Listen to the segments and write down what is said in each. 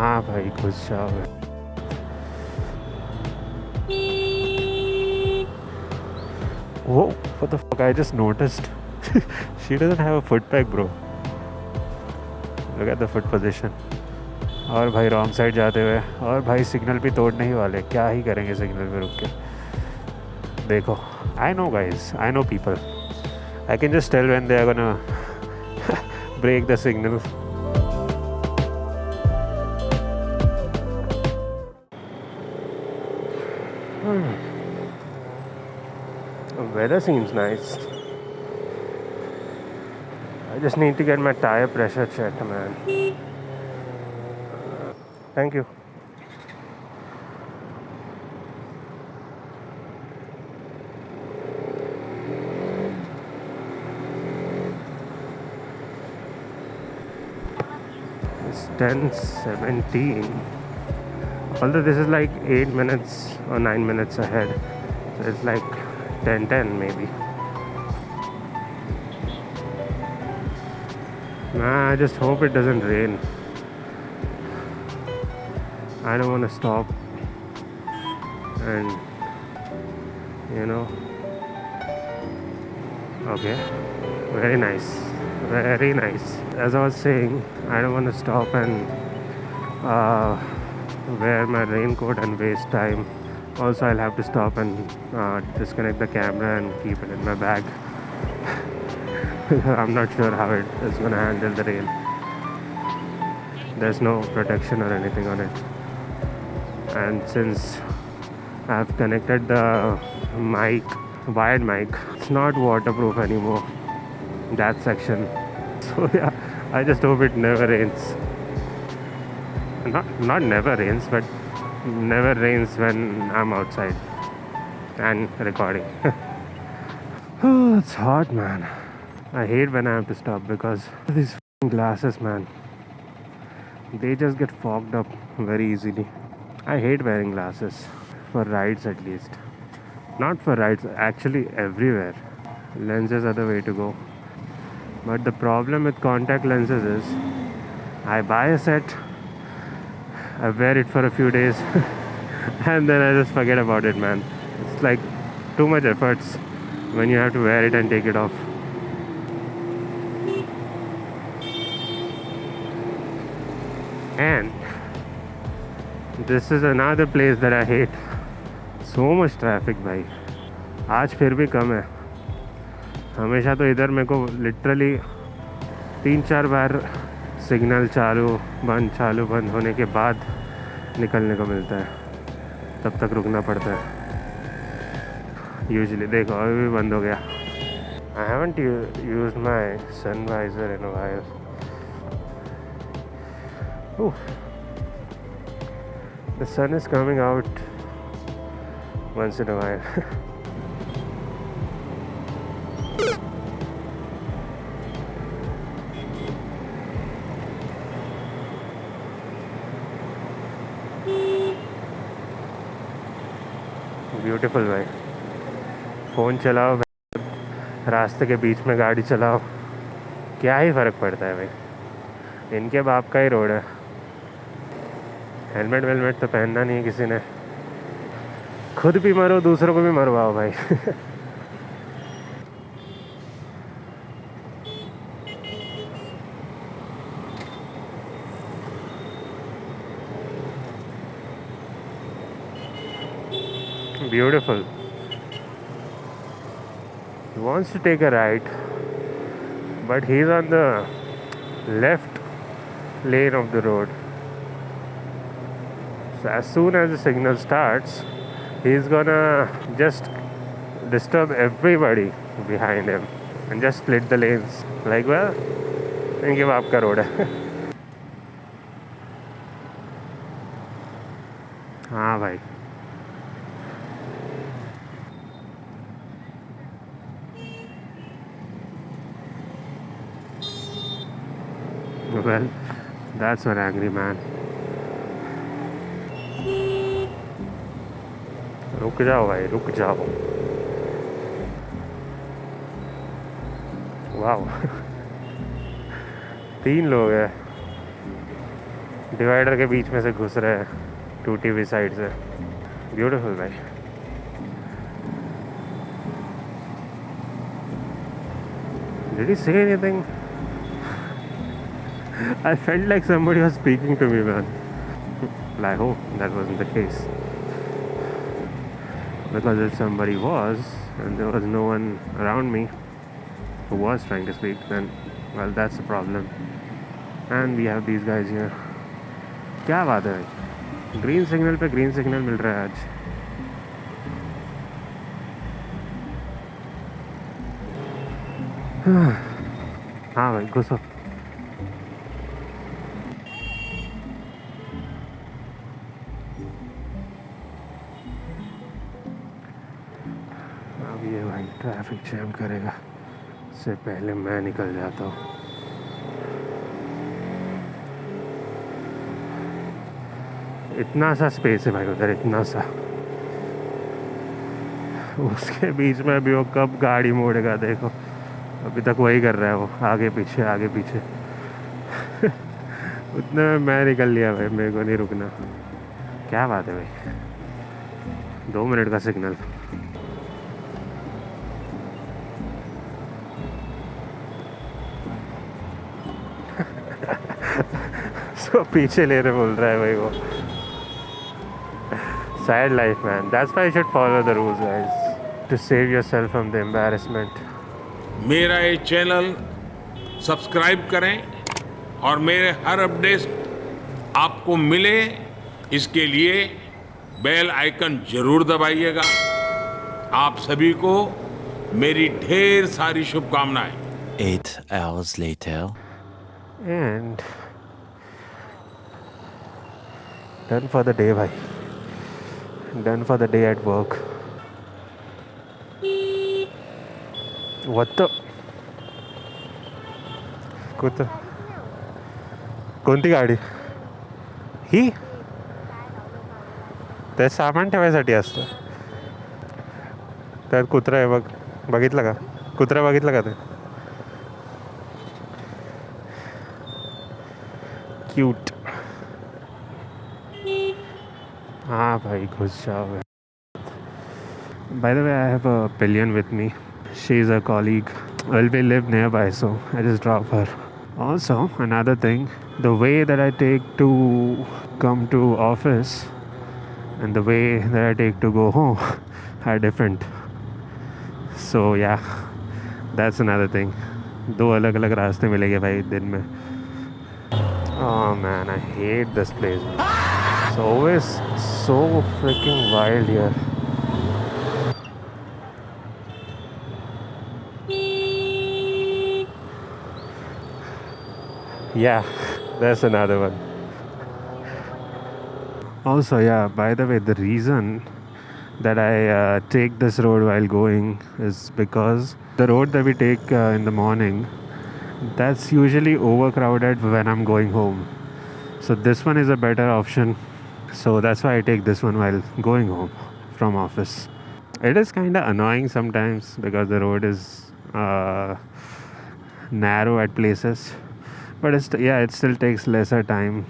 हाँ भाई घुस जाओ। Whoa, what the fuck, I just noticed. She doesn't have a foot peg, bro. Look at the foot position. और भाई wrong side जाते हुए, और भाई सिग्नल भी तोड़ने ही वाले, क्या ही करेंगे सिग्नल पे रुक के। देखो, I know guys, I know people, I can just tell when they are gonna break the signal. The weather seems nice. I just need to get my tire pressure checked, man. Thank you. It's 10:17. Although this is like 8 minutes or 9 minutes ahead. So it's like 10:10 maybe. Nah, I just hope it doesn't rain. I don't want to stop and, you know. Okay, very nice, very nice. As I was saying, I don't want to stop and wear my raincoat and waste time. Also, I'll have to stop and disconnect the camera and keep it in my bag. I'm not sure how it is going to handle the rain. There's no protection or anything on it. And since I've connected the mic, wired mic, it's not waterproof anymore, that section. So yeah, I just hope it never rains. Not never rains, but never rains when I'm outside and recording. Oh, it's hot, man. I hate when I have to stop because these glasses, man, they just get fogged up very easily. I hate wearing glasses, for rides at least. Not for rides, actually everywhere. Lenses are the way to go. But the problem with contact lenses is, I buy a set, I wear it for a few days, and then I just forget about it, man. It's like too much efforts when you have to wear it and take it off. And this is another place that I hate. So much traffic भाई. आज फिर भी कम है. हमेशा तो इधर मेरे को लिटरली 3-4 बार सिग्नल चालू बंद होने के बाद निकलने को मिलता है. तब तक रुकना पड़ता है यूजुअली. देखो अभी भी बंद हो गया. I haven't used my sun visor in a while. Ooh. The sun is coming out once in a while. Beautiful भाई. फ़ोन चलाओ, रास्ते के बीच में गाड़ी चलाओ, क्या ही फ़र्क पड़ता है भाई. इनके बाप का ही रोड है. हेलमेट वेलमेट तो पहनना नहीं है किसी ने. खुद भी मरो, दूसरों को भी मरवाओ भाई. Beautiful. He wants to take a right, but he's on the left lane of the road. So as soon as the signal starts, he's gonna just disturb everybody behind him and just split the lanes. Like, well, इनके बाप का road है. हाँ भाई. Well, that's an angry man. रुक जाओ भाई, रुक जाओ. वाह. 3 लोग हैं. डिवाइडर के बीच में से घुस रहे हैं टूटी हुई साइड से. ब्यूटीफुल भाई. Did he say anything? I felt like somebody was speaking to me, man. Well, I hope that wasn't the case. Because if somebody was, and there was no one around me who was trying to speak, then, well, that's the problem. And we have these guys here. क्या बात है भाई. Green signal पे green signal मिल रहा है आज. हाँ भाई घुसो. अब ये भाई ट्रैफिक जैम करेगा. इससे पहले मैं निकल जाता हूँ. इतना सा स्पेस है भाई उधर, इतना सा. उसके बीच में अभी वो कब गाड़ी मोड़ेगा देखो. अभी तक वही कर रहा है वो, आगे पीछे आगे पीछे. उतने में मैं निकल लिया भाई, मेरे को नहीं रुकना. क्या बात है भाई. 2 मिनट का सिग्नल. सो पीछे ले रहे बोल रहा है भाई वो. Sad life, man. That's why you should follow the rules, guys, to save yourself from the embarrassment. मेरा ये चैनल सब्सक्राइब करें और मेरे हर अपडेट आपको मिले, इसके लिए बेल आइकन जरूर दबाइएगा. आप सभी को मेरी ढेर सारी शुभकामनाएं. 8 hours later. And done for the day, bhai. Done for the day at work. What the? कुत्रा. कोणती गाडी ही? ते सामान ठेवायसाठी असतं. त्यात कुत्रा आहे बघ. बघितलं का? कुत्रा बघितलं का ते? क्यूट. हाँ भाई घुस जाओ. By the way, I have a pillion with me. She's a colleague. Well, we live nearby, so I just drop her. Also, another thing, the way that I take to come to office and the way that I take to go home are different. So yeah, that's another thing. 2 अलग-अलग रास्ते मिलेंगे भाई दिन में. Oh man, I hate this place. It's always so freaking wild here. Yeah, that's another one. Also, yeah, by the way, the reason that I take this road while going is because the road that we take in the morning, that's usually overcrowded when I'm going home. So this one is a better option. So that's why I take this one while going home from office. It is kind of annoying sometimes because the road is narrow at places. But it still takes lesser time.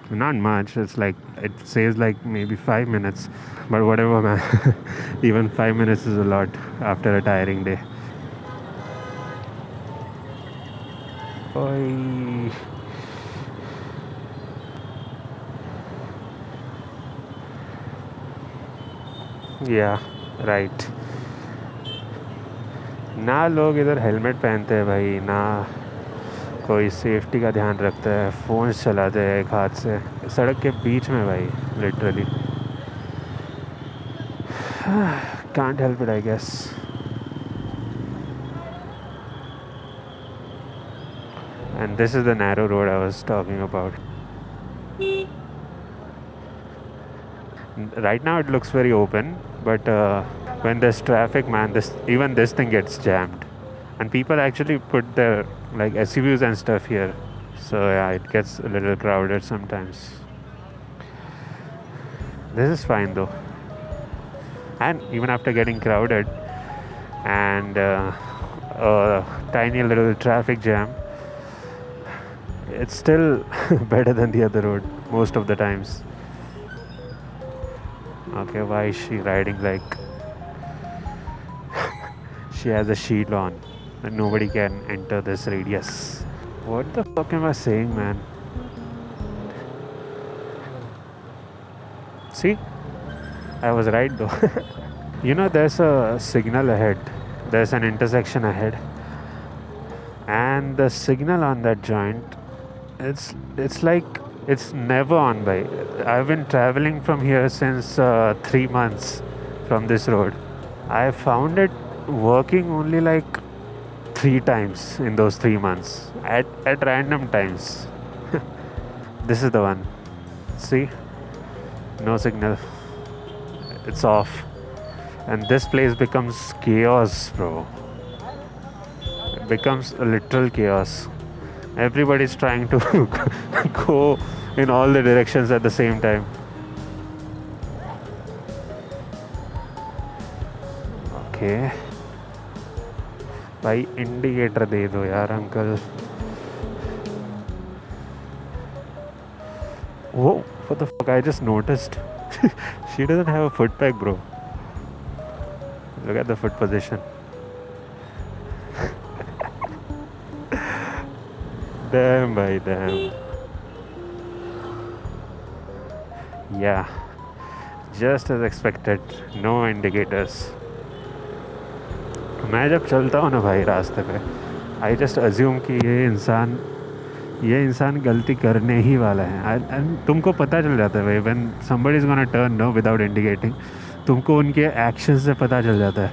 Not much. It's like, it saves like maybe 5 minutes. But whatever, man. Even 5 minutes is a lot after a tiring day. Oy. Yeah, right. ना लोग इधर helmet पहनते हैं भाई, ना कोई safety का ध्यान रखता है. फ़ोन्स चलाते हैं एक हाथ से सड़क के बीच में भाई, literally. Can't help it, I guess. And this is the narrow road I was talking about. Right now it looks very open, but when there's traffic, man, even this thing gets jammed. And people actually put their like SUVs and stuff here. So yeah, it gets a little crowded sometimes. This is fine though. And even after getting crowded and a tiny little traffic jam, it's still better than the other road. most of the times. Okay, why is she riding like she has a shield on and nobody can enter this radius? What the fuck am I saying, man? See, I was right though. You know, there's a signal ahead, there's an intersection ahead, and the signal on that joint, it's like it's never on by. I've been traveling from here since 3 months from this road. I found it working only like 3 times in those 3 months at random times. This is the one. See, no signal, it's off, and this place becomes chaos, bro. It becomes a literal chaos. Everybody's trying to go in all the directions at the same time. Okay, भाई indicator दे दो यार uncle. Whoa, what the fuck, I just noticed. She doesn't have a foot peg, bro. Look at the foot position. Damn, bhai, damn. Yeah, just as expected, no indicators. मैं जब चलता हूँ ना भाई रास्ते पे, आई जस्ट अज्यूम कि ये इंसान गलती करने ही वाला है. एंड तुमको पता चल जाता है भाई, when somebody is gonna turn no without indicating, तुमको उनके एक्शन से पता चल जाता है.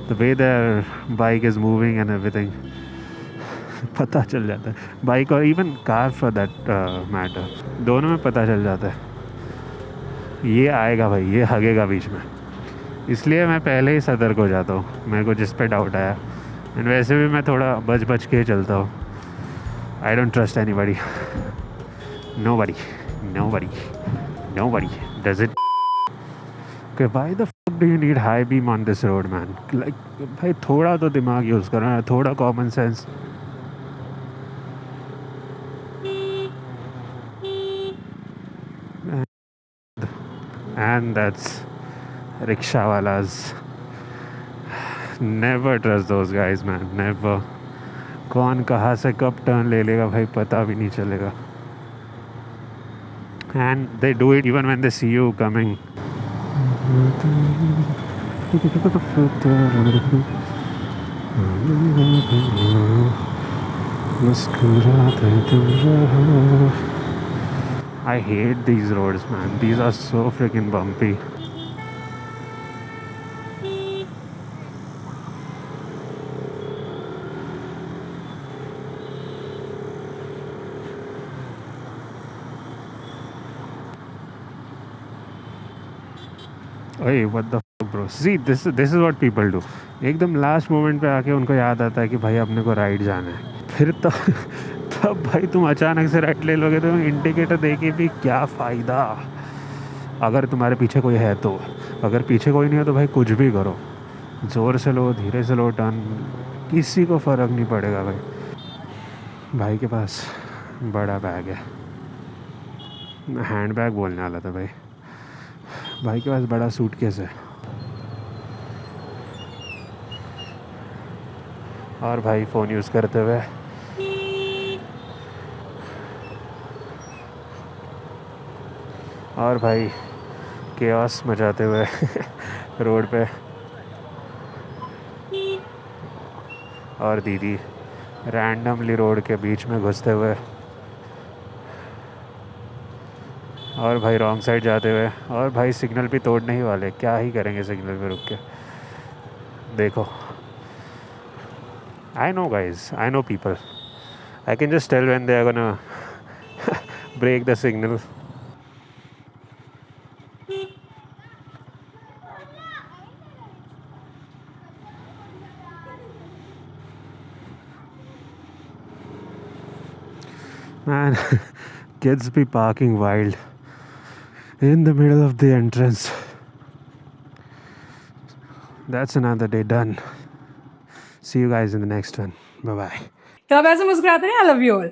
The way their bike is moving and everything पता चल जाता है. बाइक और even car for that matter, दोनों में पता चल जाता है. ये आएगा भाई, ये हगेगा बीच में, इसलिए मैं पहले ही सतर्क हो जाता हूँ मेरे को जिस पे डाउट आया. एंड वैसे भी मैं थोड़ा बच के चलता हूँ. I don't trust anybody, nobody does it. Okay, why the fuck do you need high beam on this road man? Like भाई थोड़ा तो दिमाग यूज़ करो ना, थोड़ा common sense. And that's rickshaw walas. Never trust those guys, man. Never. कौन कहाँ से कब टर्न ले लेगा भाई पता भी नहीं चलेगा. And they do it even when they see you coming. I hate these roads, man. These are so freaking bumpy. Hey, what the fuck, bro? See, this is what people do. एकदम last moment पे आके उनको याद आता है कि भाई अपने को राइड जाना है. फिर तब भाई तुम अचानक से राइट ले लोगे तो इंडिकेटर देके भी क्या फ़ायदा, अगर तुम्हारे पीछे कोई है तो. अगर पीछे कोई नहीं हो तो भाई कुछ भी करो, ज़ोर से लो धीरे से लो टर्न, किसी को फ़र्क नहीं पड़ेगा भाई. भाई के पास बड़ा बैग है, हैंड बैग बोलने वाला था भाई. भाई के पास बड़ा सूटकेस है. और भाई फ़ोन यूज़ करते हुए और भाई केओस मचाते हुए रोड पे. और दीदी रैंडमली रोड के बीच में घुसते हुए. और भाई रॉन्ग साइड जाते हुए. और भाई सिग्नल भी तोड़ने ही वाले, क्या ही करेंगे सिग्नल पे रुक के. देखो, I know guys, I know people. I can just tell when they are gonna break the signal. Man, kids be parking wild in the middle of the entrance. That's another day done. See you guys in the next one. Bye bye. तो अब ऐसे मुस्कुराते रहे. I love you all.